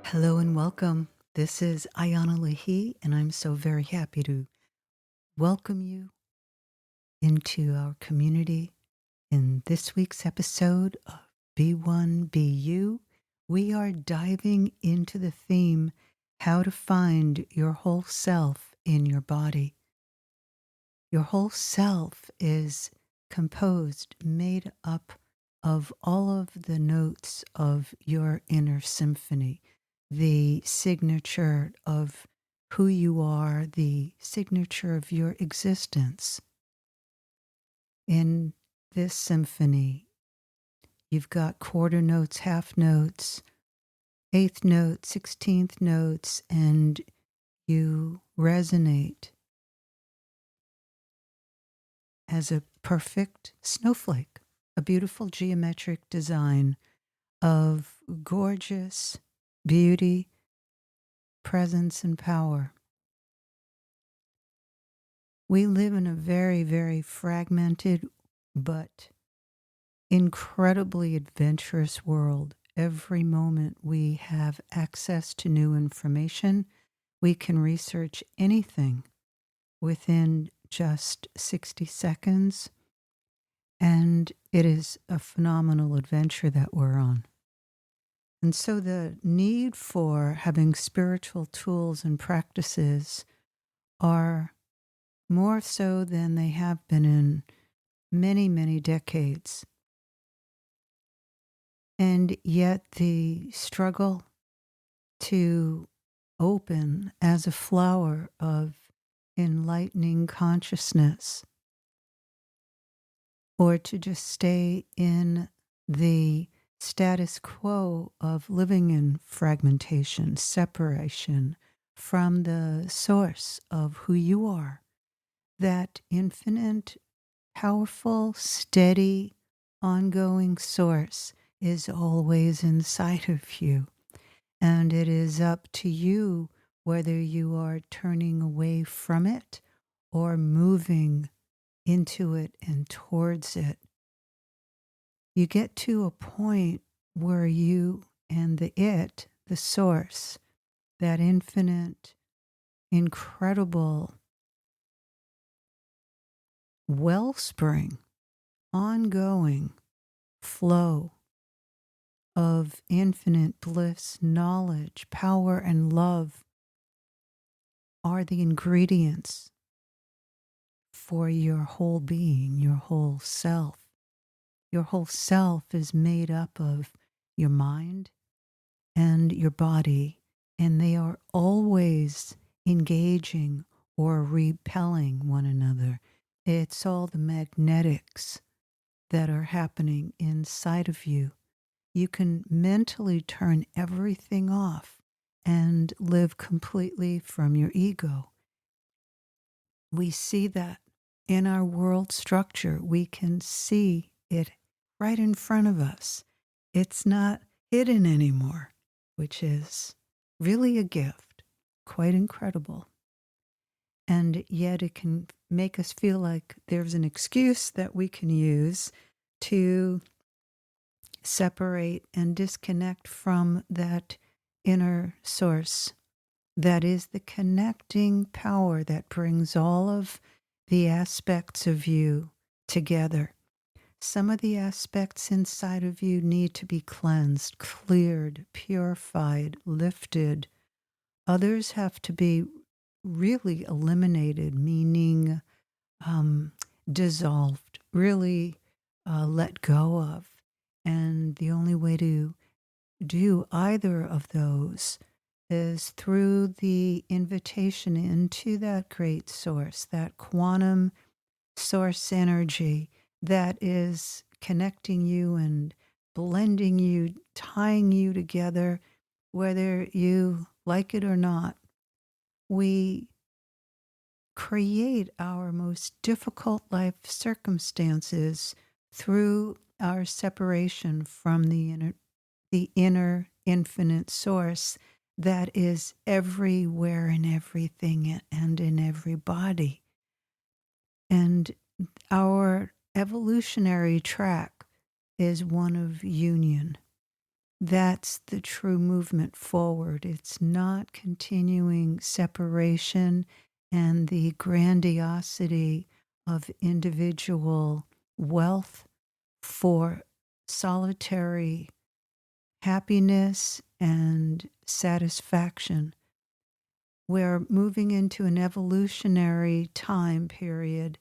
Hello and welcome. This is Ayana Lahi, and I'm so very happy to welcome you into our community. In this week's episode of Be1 Be You, we are diving into the theme how to find your whole self in your body. Your whole self is made up of all of the notes of your inner symphony, the signature of who you are, the signature of your existence. In this symphony, you've got quarter notes, half notes, eighth notes, 16th notes, and you resonate as a perfect snowflake, a beautiful geometric design of gorgeous beauty, presence, and power. We live in a very, very fragmented but incredibly adventurous world. Every moment we have access to new information, we can research anything within just 60 seconds, and it is a phenomenal adventure that we're on. And so the need for having spiritual tools and practices are more so than they have been in many, many decades. And yet the struggle to open as a flower of enlightening consciousness, or to just stay in the status quo of living in fragmentation, separation from the source of who you are, that infinite, powerful, steady, ongoing source is always inside of you. And it is up to you whether you are turning away from it or moving into it and towards it. You get to a point where you and the source, that infinite, incredible wellspring, ongoing flow of infinite bliss, knowledge, power, and love are the ingredients for your whole being, your whole self. Your whole self is made up of your mind and your body, and they are always engaging or repelling one another. It's all the magnetics that are happening inside of you. You can mentally turn everything off and live completely from your ego. We see that in our world structure. We can see it right in front of us. It's not hidden anymore, which is really a gift, quite incredible. And yet it can make us feel like there's an excuse that we can use to separate and disconnect from that inner source that is the connecting power that brings all of the aspects of you together. Some of the aspects inside of you need to be cleansed, cleared, purified, lifted. Others have to be really eliminated, meaning dissolved, really let go of. And the only way to do either of those is through the invitation into that great source, that quantum source energy that is connecting you and blending you, tying you together, whether you like it or not. We create our most difficult life circumstances through our separation from the inner infinite source that is everywhere in everything and in everybody. And our evolutionary track is one of union. That's the true movement forward. It's not continuing separation and the grandiosity of individual wealth for solitary happiness and satisfaction. We're moving into an evolutionary time period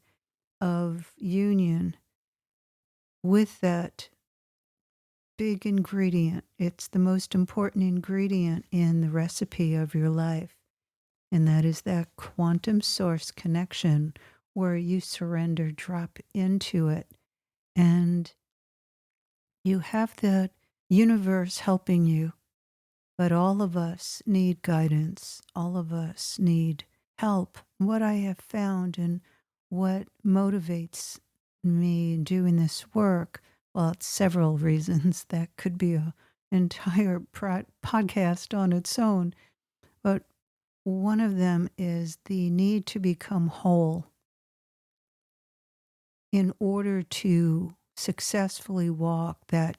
of union with that big ingredient. It's the most important ingredient in the recipe of your life. And that is that quantum source connection where you surrender, drop into it, and you have the universe helping you. But all of us need guidance. All of us need help. What I have found and what motivates me doing this work, well, it's several reasons. That could be an entire podcast on its own. But one of them is the need to become whole in order to successfully walk that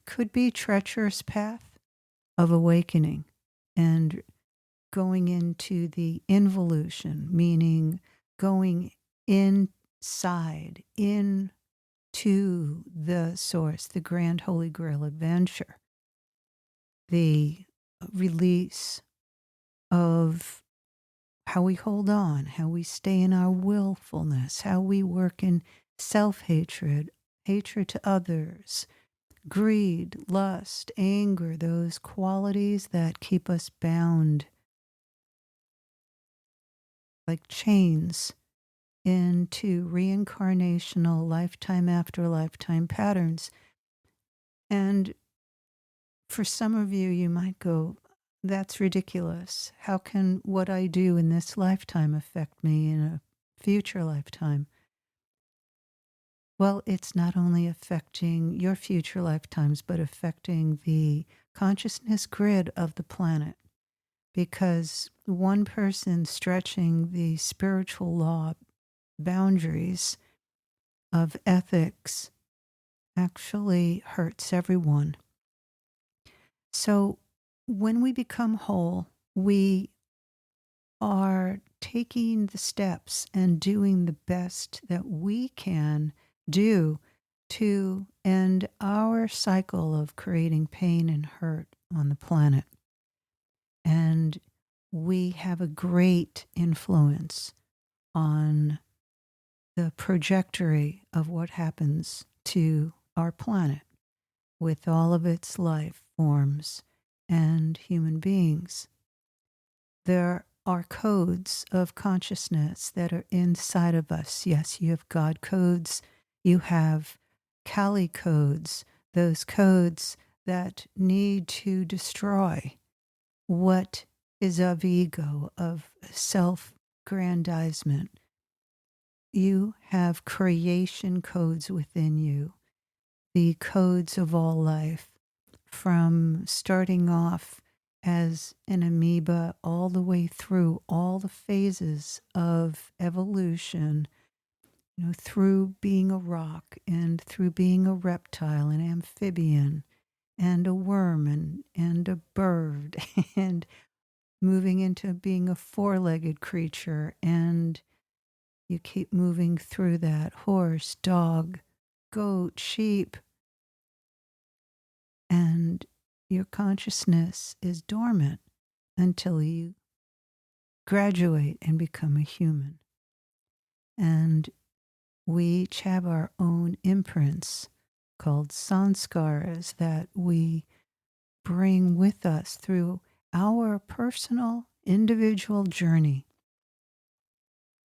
could be treacherous path of awakening and going into the involution, meaning going inside, into the source, the grand holy grail adventure, the release of how we hold on, how we stay in our willfulness, how we work in self-hatred, hatred to others, greed, lust, anger, those qualities that keep us bound like chains into reincarnational lifetime after lifetime patterns. And for some of you, you might go, that's ridiculous. How can what I do in this lifetime affect me in a future lifetime? Well, it's not only affecting your future lifetimes, but affecting the consciousness grid of the planet. Because one person stretching the spiritual law boundaries of ethics actually hurts everyone. So when we become whole, we are taking the steps and doing the best that we can do to end our cycle of creating pain and hurt on the planet. And we have a great influence on the trajectory of what happens to our planet with all of its life forms and human beings. There are codes of consciousness that are inside of us. Yes, you have God codes, you have Kali codes, those codes that need to destroy what is of ego, of self-grandizement. You have creation codes within you, the codes of all life, from starting off as an amoeba all the way through all the phases of evolution, through being a rock and through being a reptile, an amphibian, and a worm and a bird, and moving into being a four-legged creature, and you keep moving through that horse, dog, goat, sheep, and your consciousness is dormant until you graduate and become a human. And we each have our own imprints called sanskaras that we bring with us through our personal individual journey.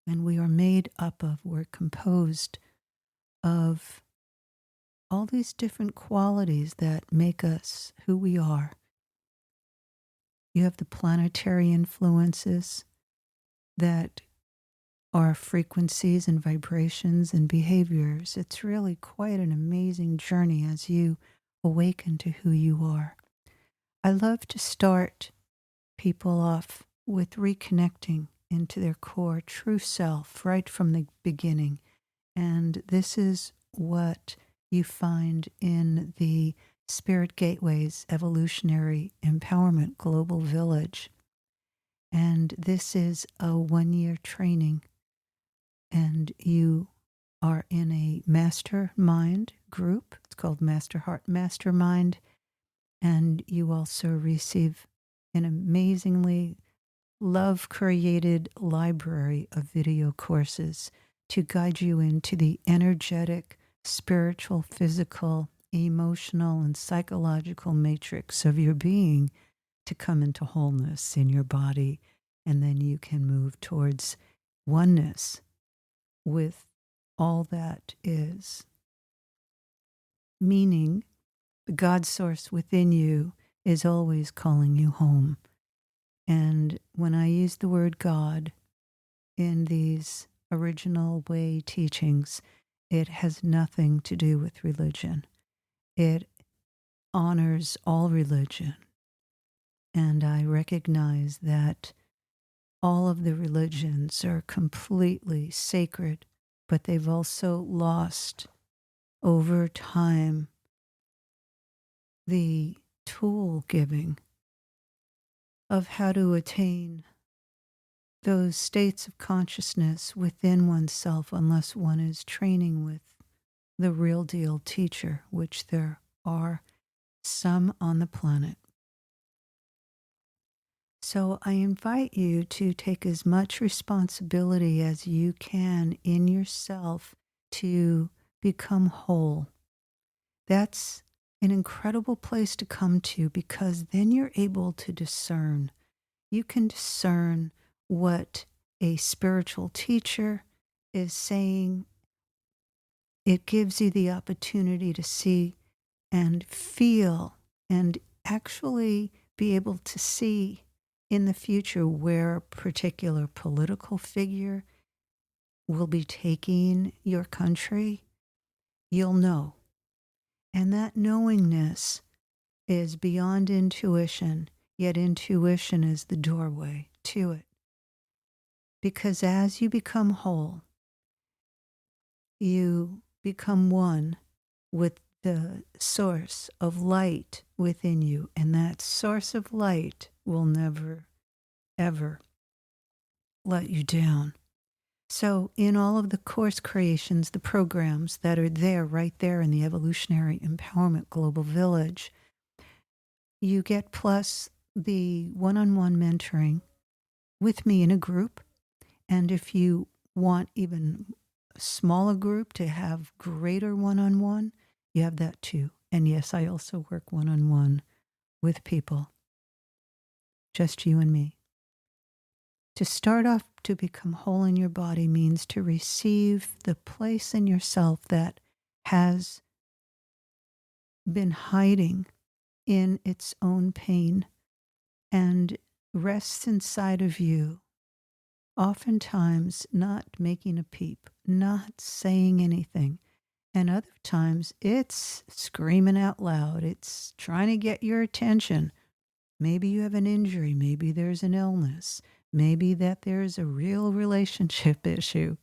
And we are made up of, we're composed of all these different qualities that make us who we are. You have the planetary influences that are frequencies and vibrations and behaviors. It's really quite an amazing journey as you awaken to who you are. I love to start people off with reconnecting into their core true self right from the beginning. And this is what you find in the Spirit Gateway's Evolutionary Empowerment Global Village. And this is a 1-year training. And you are in a mastermind group. It's called Master Heart Mastermind. And you also receive an amazingly love created library of video courses to guide you into the energetic, spiritual, physical, emotional, and psychological matrix of your being to come into wholeness in your body. And then you can move towards oneness with all that is. Meaning, the God source within you is always calling you home. And when I use the word God in these original way teachings, it has nothing to do with religion. It honors all religion. And I recognize that all of the religions are completely sacred, but they've also lost over time the tool giving of how to attain those states of consciousness within oneself unless one is training with the real deal teacher, which there are some on the planet. So I invite you to take as much responsibility as you can in yourself to become whole. That's an incredible place to come to because then you're able to discern. You can discern what a spiritual teacher is saying. It gives you the opportunity to see and feel and actually be able to see in the future where a particular political figure will be taking your country. You'll know. And that knowingness is beyond intuition, yet intuition is the doorway to it. Because as you become whole, you become one with the source of light within you. And that source of light will never, ever let you down. So in all of the course creations, the programs that are there, right there in the Evolutionary Empowerment Global Village, you get plus the one-on-one mentoring with me in a group. And if you want even a smaller group to have greater one-on-one, you have that too. And yes, I also work one-on-one with people, just you and me. To start off to become whole in your body means to receive the place in yourself that has been hiding in its own pain and rests inside of you, oftentimes not making a peep, not saying anything. And other times it's screaming out loud. It's trying to get your attention. Maybe you have an injury. Maybe there's an illness. Maybe that there's a real relationship issue.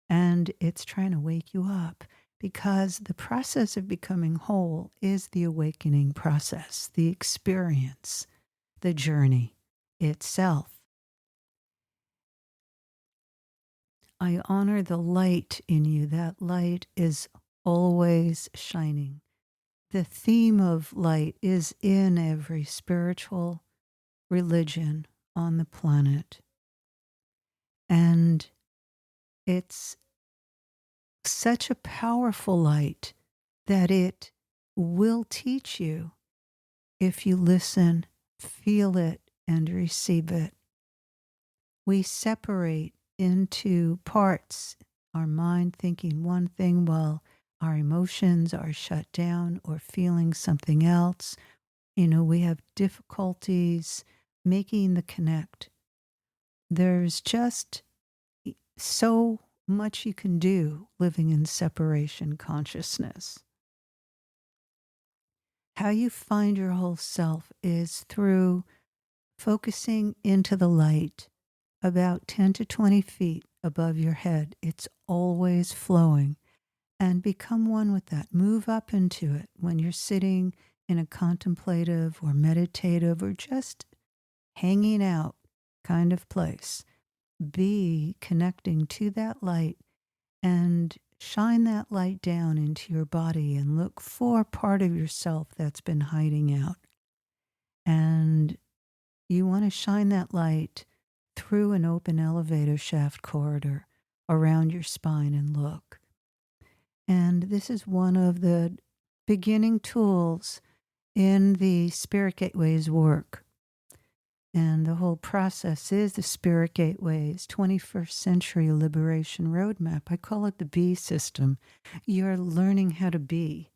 And it's trying to wake you up because the process of becoming whole is the awakening process, the experience, the journey itself. I honor the light in you. That light is always shining. The theme of light is in every spiritual religion on the planet. And it's such a powerful light that it will teach you if you listen, feel it, and receive it. We separate into parts, our mind thinking one thing while our emotions are shut down or feeling something else. We have difficulties making the connect. There's just so much you can do living in separation consciousness. How you find your whole self is through focusing into the light about 10 to 20 feet above your head. It's always flowing. And become one with that. Move up into it when you're sitting in a contemplative or meditative or just hanging out kind of place, be connecting to that light and shine that light down into your body and look for part of yourself that's been hiding out. And you want to shine that light through an open elevator shaft corridor around your spine and look. And this is one of the beginning tools in the Spirit Gateways work. And the whole process is the Spirit Gateways 21st Century Liberation Roadmap. I call it the B system. You're learning how to be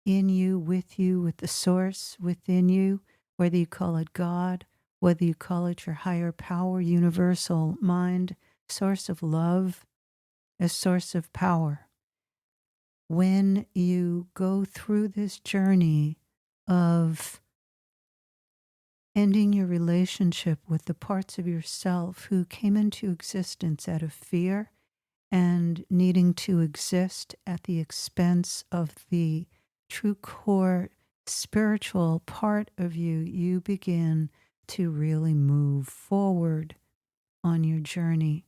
in you, with the source within you, whether you call it God, whether you call it your higher power, universal mind, source of love, a source of power. When you go through this journey of ending your relationship with the parts of yourself who came into existence out of fear and needing to exist at the expense of the true core spiritual part of you, you begin to really move forward on your journey.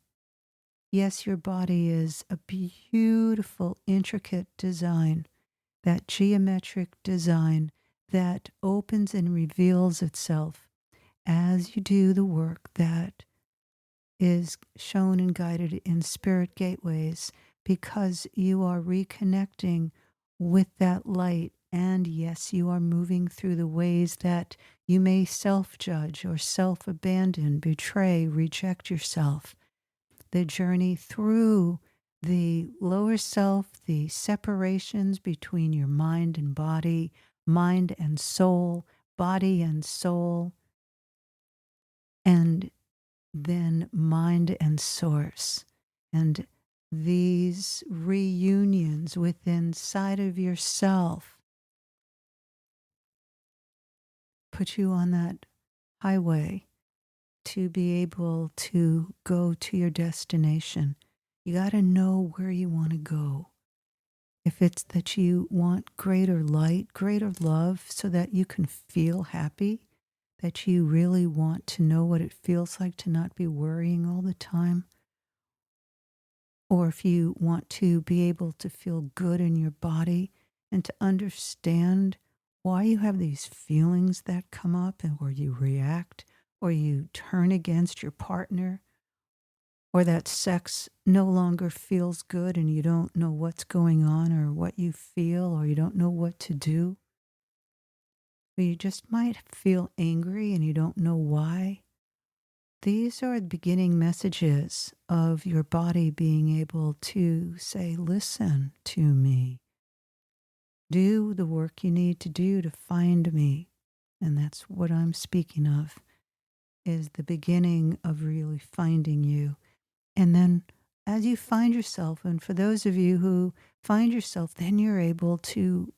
Yes, your body is a beautiful, intricate design, that geometric design that opens and reveals itself as you do the work that is shown and guided in Spirit Gateways, because you are reconnecting with that light. And yes, you are moving through the ways that you may self judge or self abandon, betray, reject yourself. The journey through the lower self, the separations between your mind and body, mind and soul, body and soul, and then mind and source. And these reunions within inside of yourself put you on that highway to be able to go to your destination. You got to know where you want to go. If it's that you want greater light, greater love, so that you can feel happy, that you really want to know what it feels like to not be worrying all the time, or if you want to be able to feel good in your body and to understand why you have these feelings that come up and where you react or you turn against your partner, or that sex no longer feels good and you don't know what's going on or what you feel, or you don't know what to do. Or you just might feel angry and you don't know why. These are the beginning messages of your body being able to say, listen to me. Do the work you need to do to find me. And that's what I'm speaking of, is the beginning of really finding you. And then as you find yourself, and for those of you who find yourself, then you're able to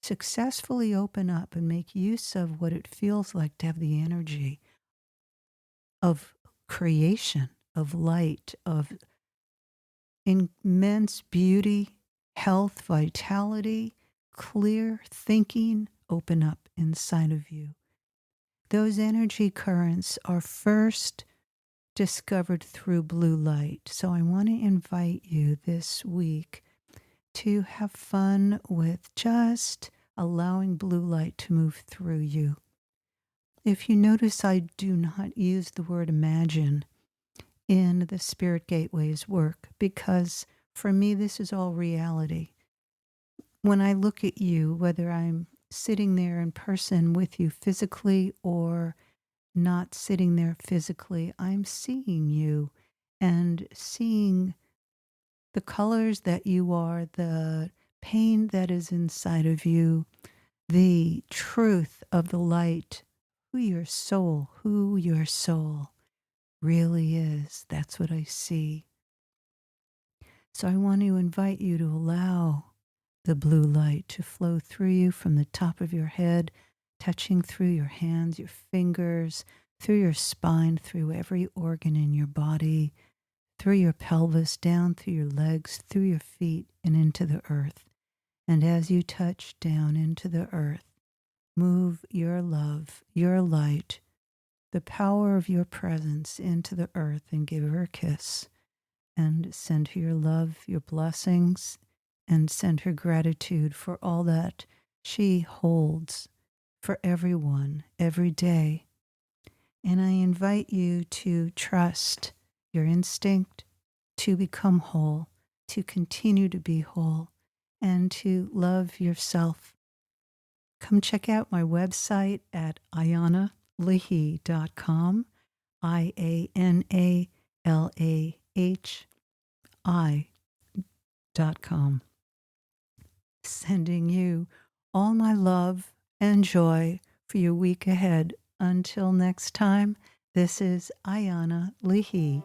successfully open up and make use of what it feels like to have the energy of creation, of light, of immense beauty, health, vitality, clear thinking open up inside of you. Those energy currents are first discovered through blue light. So I want to invite you this week to have fun with just allowing blue light to move through you. If you notice, I do not use the word imagine in the Spirit Gateways work, because for me, this is all reality. When I look at you, whether I'm sitting there in person with you physically or not sitting there physically, I'm seeing you and seeing the colors that you are, the pain that is inside of you, the truth of the light, who your soul really is. That's what I see. So I want to invite you to allow the blue light to flow through you from the top of your head, touching through your hands, your fingers, through your spine, through every organ in your body, through your pelvis, down through your legs, through your feet, and into the earth. And as you touch down into the earth, Move your love, your light, the power of your presence into the earth and give her a kiss. And send her your love, your blessings, and send her gratitude for all that she holds for everyone every day. And I invite you to trust your instinct to become whole, to continue to be whole, and to love yourself. Come check out my website at ayanalahi.com, IANALAHI.com. Sending you all my love and joy for your week ahead. Until next time, this is Ayana Leahy.